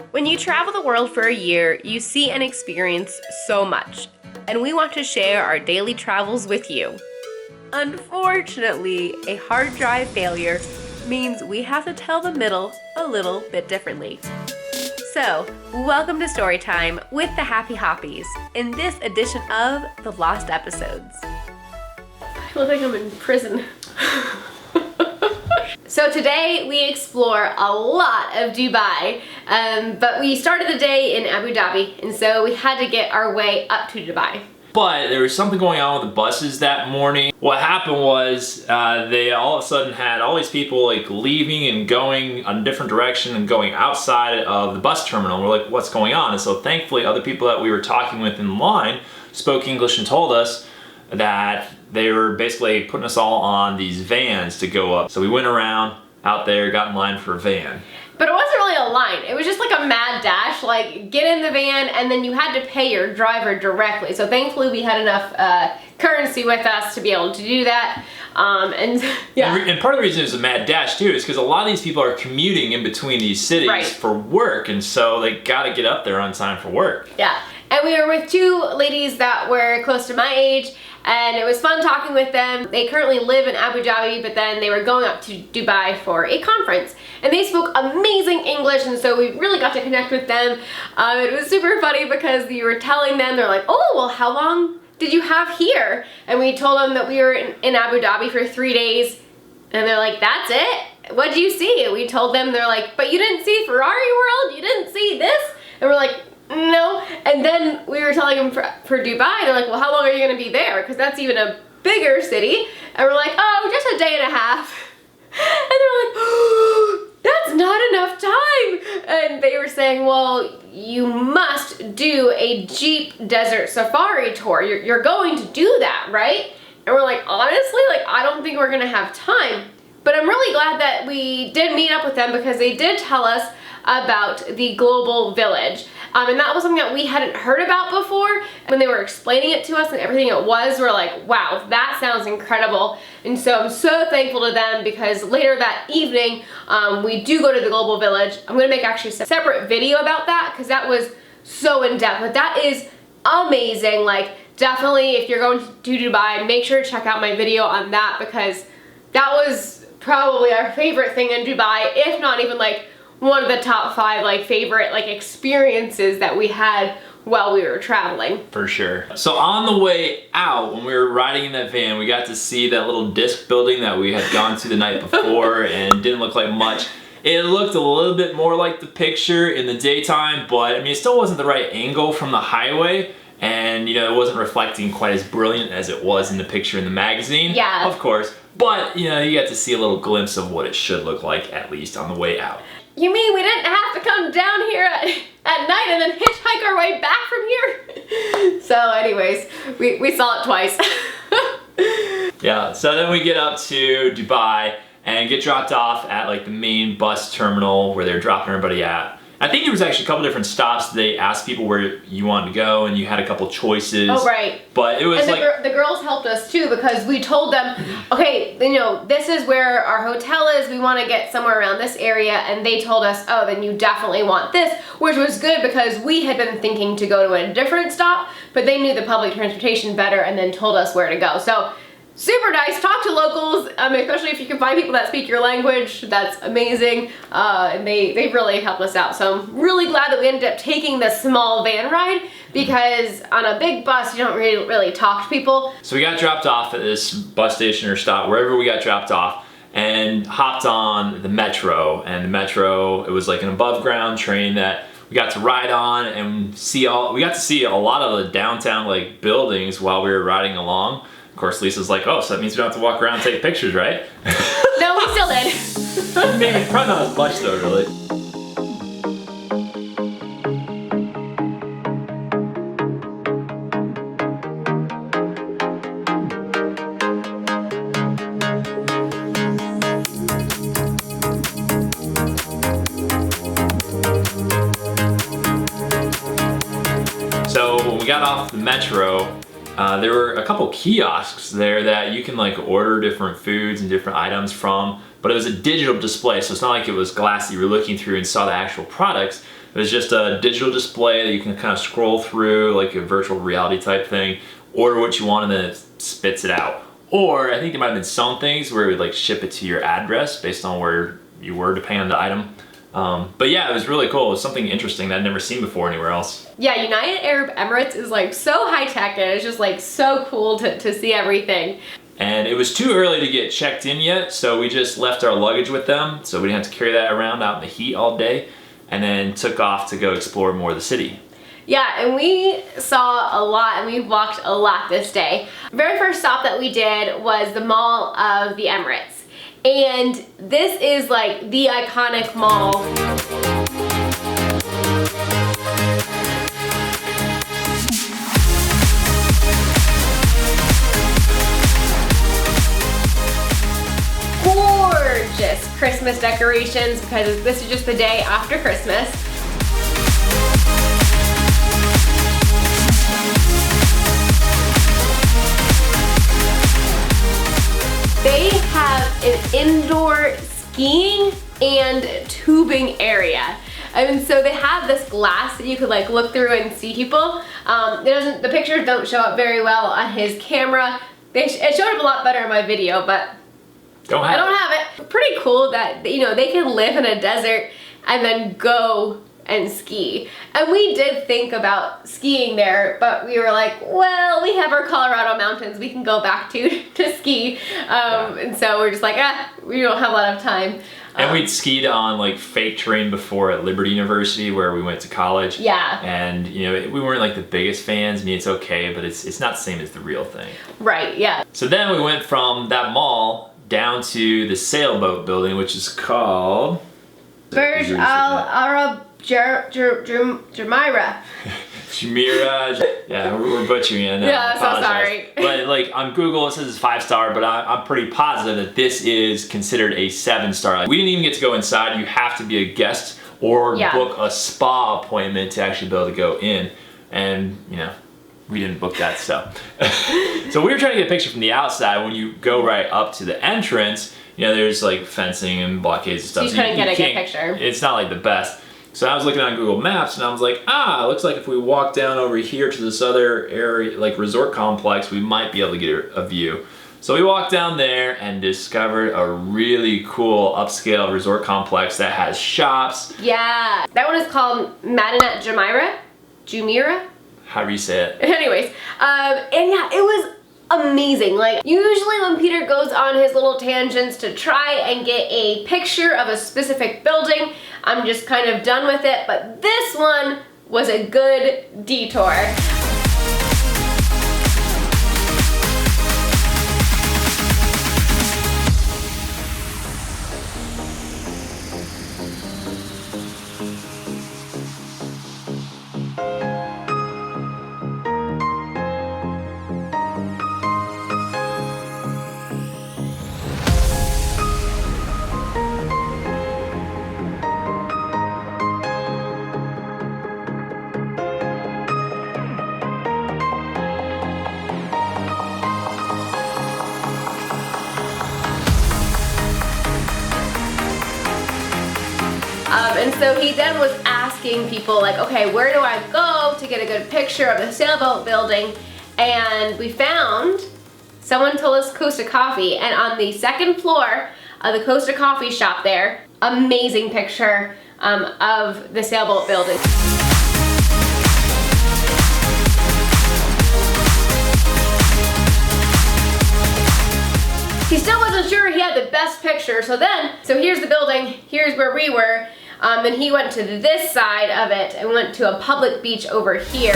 When you travel the world for a year, you see and experience so much, and we want to share our daily travels with you. Unfortunately, a hard drive failure means we have to tell the middle a little bit differently. So, welcome to Storytime with the Happy Hoppies in this edition of The Lost Episodes. I look like I'm in prison. So today we explore a lot of Dubai, but we started the day in Abu Dhabi, and so we had to get our way up to Dubai. But there was something going on with the buses that morning. What happened was they all of a sudden had all these people like leaving and going a different direction and going outside of the bus terminal. We're like, what's going on? And so thankfully other people that we were talking with in line spoke English and told us that they were basically putting us all on these vans to go up. So we went around out there, got in line for a van. But it wasn't really a line. It was just like a mad dash, like get in the van and then you had to pay your driver directly. So thankfully we had enough currency with us to be able to do that. And part of the reason it was a mad dash too is because a lot of these people are commuting in between these cities for work, and so they gotta get up there on time for work. Yeah, and we were with two ladies that were close to my age, and it was fun talking with them. They currently live in Abu Dhabi, but then they were going up to Dubai for a conference. And they spoke amazing English, and so we really got to connect with them. It was super funny because you were telling them, they're like, oh, well, how long did you have here? And we told them that we were in Abu Dhabi for 3 days. And they're like, that's it? What'd you see? And we told them, they're like, but you didn't see Ferrari World? You didn't see this? And we're like, no. And then we were telling them for Dubai, they're like, well, how long are you gonna be there? Because that's even a bigger city. And we're like, oh, just a day and a half. And they're like, oh, that's not enough time. And they were saying, well, you must do a Jeep desert safari tour. You're going to do that, right? And we're like, honestly, like, I don't think we're gonna have time. But I'm really glad that we did meet up with them because they did tell us about the global village. And that was something that we hadn't heard about before. When they were explaining it to us and everything it was, we're like, wow, that sounds incredible. And so I'm so thankful to them because later that evening, we do go to the global village. I'm gonna make actually a separate video about that because that was so in-depth, but that is amazing. Like, definitely if you're going to Dubai, make sure to check out my video on that because that was probably our favorite thing in Dubai, if not even like one of the top 5 like favorite like experiences that we had while we were traveling. For sure. So on the way out, when we were riding in that van, we got to see that little disc building that we had gone to the night before and didn't look like much. It looked a little bit more like the picture in the daytime, but I mean, it still wasn't the right angle from the highway. And you know, it wasn't reflecting quite as brilliant as it was in the picture in the magazine. Yeah. Of course. But you know, you get to see a little glimpse of what it should look like, at least on the way out. You mean we didn't have to come down here at night and then hitchhike our way back from here? So anyways, we saw it twice. Yeah, so then we get up to Dubai and get dropped off at like the main bus terminal where they're dropping everybody at. I think there was actually a couple different stops. They asked people where you wanted to go and you had a couple choices. Oh, right. But it was and the girls helped us too because we told them, okay, you know, this is where our hotel is. We want to get somewhere around this area. And they told us, oh, then you definitely want this, which was good because we had been thinking to go to a different stop, but they knew the public transportation better and then told us where to go. So super nice. Talk to locals, especially if you can find people that speak your language. That's amazing. And they really helped us out. So I'm really glad that we ended up taking the small van ride because on a big bus, you don't really talk to people. So we got dropped off at this bus station or stop, wherever we got dropped off, and hopped on the metro. And the metro, it was like an above ground train that we got to ride on and we got to see a lot of the downtown like buildings while we were riding along. Of course, Lisa's like, oh, so that means we don't have to walk around and take pictures, right? No, we still did. Maybe, probably not as much though, really. So when we got off the metro, there were a couple kiosks there that you can like order different foods and different items from. but it was a digital display, so it's not like it was glass that you were looking through and saw the actual products. It was just a digital display that you can kind of scroll through, like a virtual reality type thing, order what you want, and then it spits it out. Or I think there might have been some things where it would like ship it to your address based on where you were, depending on the item. But yeah, it was really cool. It was something interesting that I'd never seen before anywhere else. Yeah, United Arab Emirates is like so high tech, and it's just like so cool to see everything. And it was too early to get checked in yet, so we just left our luggage with them, so we didn't have to carry that around out in the heat all day, and then took off to go explore more of the city. Yeah, and we saw a lot, and we walked a lot this day. Very first stop that we did was the Mall of the Emirates. And this is like the iconic mall. Gorgeous Christmas decorations, because this is just the day after Christmas. They have an indoor skiing and tubing area. And so they have this glass that you could like look through and see people. The pictures don't show up very well on his camera. It showed up a lot better in my video, but I don't have it. Pretty cool that, you know, they can live in a desert and then go and ski. And we did think about skiing there, but we were like, well, we have our Colorado mountains we can go back to ski. And so we're just like, we don't have a lot of time. And we'd skied on like fake terrain before at Liberty University where we went to college. Yeah. And you know, we weren't like the biggest fans. I mean, it's okay, but it's not the same as the real thing. Right, yeah. So then we went from that mall down to the sailboat building, which is called Burj Al Arab Jumeirah. Jumeirah. Yeah, we're butchering it. Yeah, so sorry. But like on Google it says it's 5-star, but I'm pretty positive that this is considered a 7-star. Like, we didn't even get to go inside. You have to be a guest or book a spa appointment to actually be able to go in. And you know, we didn't book that, so. So we were trying to get a picture from the outside. When you go right up to the entrance, you know, there's like fencing and blockades and stuff. So you couldn't get a good picture. It's not like the best. So I was looking on Google Maps and I was like, it looks like if we walk down over here to this other area, like resort complex, we might be able to get a view. So we walked down there and discovered a really cool upscale resort complex that has shops. Yeah, that one is called Madinat Jumeirah? However you say it. Anyways, and yeah, it was amazing. Like, usually when Peter goes on his little tangents to try and get a picture of a specific building, I'm just kind of done with it, but this one was a good detour. And so he then was asking people like, okay, where do I go to get a good picture of the sailboat building? And we found, someone told us Costa Coffee, and on the second floor of the Costa Coffee shop there, amazing picture of the sailboat building. He still wasn't sure he had the best picture, so here's the building, here's where we were, and he went to this side of it and went to a public beach over here.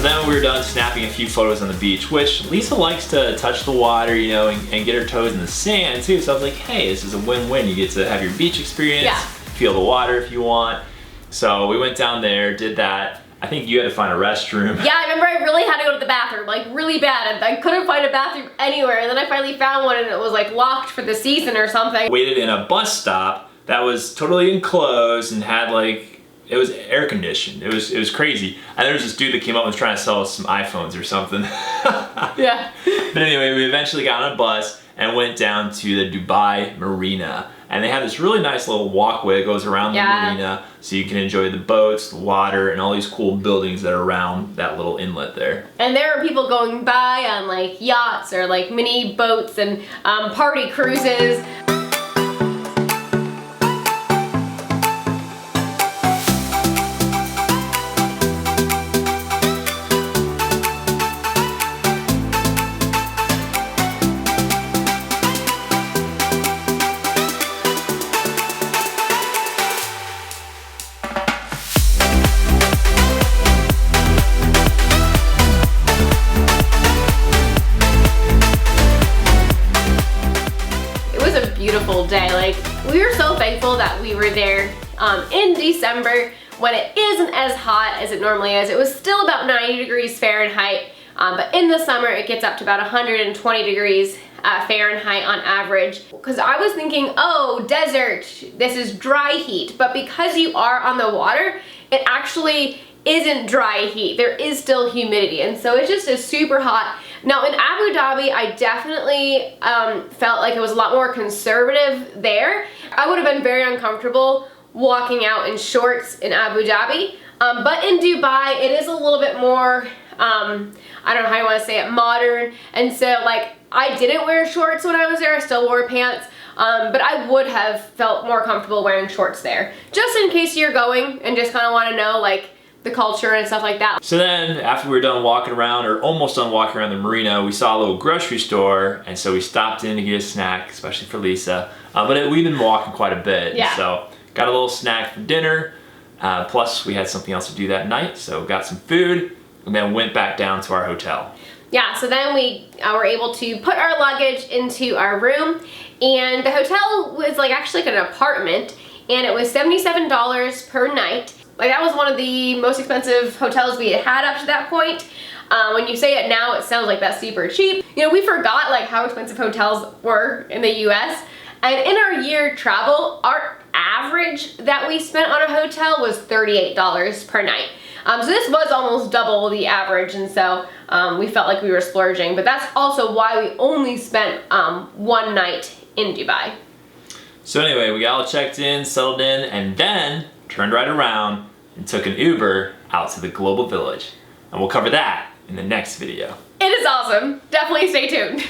Then we were done snapping a few photos on the beach, which Lisa likes to touch the water, you know, and get her toes in the sand too. So I was like, hey, this is a win-win. You get to have your beach experience, feel the water if you want. So we went down there, did that. I think you had to find a restroom. Yeah, I remember I really had to go to the bathroom, like really bad. I couldn't find a bathroom anywhere. And then I finally found one and it was like locked for the season or something. Waited in a bus stop that was totally enclosed and had like it was air conditioned. It was crazy. And there was this dude that came up and was trying to sell us some iPhones or something. Yeah. But anyway, we eventually got on a bus and went down to the Dubai Marina. And they have this really nice little walkway that goes around the marina, so you can enjoy the boats, the water, and all these cool buildings that are around that little inlet there. And there are people going by on like yachts or like mini boats and party cruises. Beautiful day. Like, we were so thankful that we were there in December when it isn't as hot as it normally is. It was still about 90 degrees Fahrenheit, but in the summer it gets up to about 120 degrees Fahrenheit on average. Because I was thinking, oh, desert, this is dry heat, but because you are on the water, it actually isn't dry heat. There is still humidity, and so it just is super hot. Now in Abu Dhabi, I definitely felt like it was a lot more conservative there. I would have been very uncomfortable walking out in shorts in Abu Dhabi, but in Dubai, it is a little bit more, I don't know how you want to say it, modern, and so like I didn't wear shorts when I was there. I still wore pants. But I would have felt more comfortable wearing shorts there, just in case you're going and just kind of want to know like the culture and stuff like that. So then after we were done walking around, or almost done walking around the marina, we saw a little grocery store, and so we stopped in to get a snack, especially for Lisa. We've been walking quite a bit, so got a little snack for dinner, plus we had something else to do that night, so got some food, and then went back down to our hotel. Yeah, so then we were able to put our luggage into our room, and the hotel was like actually like an apartment, and it was $77 per night. Like, that was one of the most expensive hotels we had up to that point. When you say it now, it sounds like that's super cheap. You know, we forgot like how expensive hotels were in the US. And in our year travel, our average that we spent on a hotel was $38 per night. So this was almost double the average, and so we felt like we were splurging. But that's also why we only spent one night in Dubai. So anyway, we got all checked in, settled in, and then turned right around and took an Uber out to the Global Village. And we'll cover that in the next video. It is awesome. Definitely stay tuned.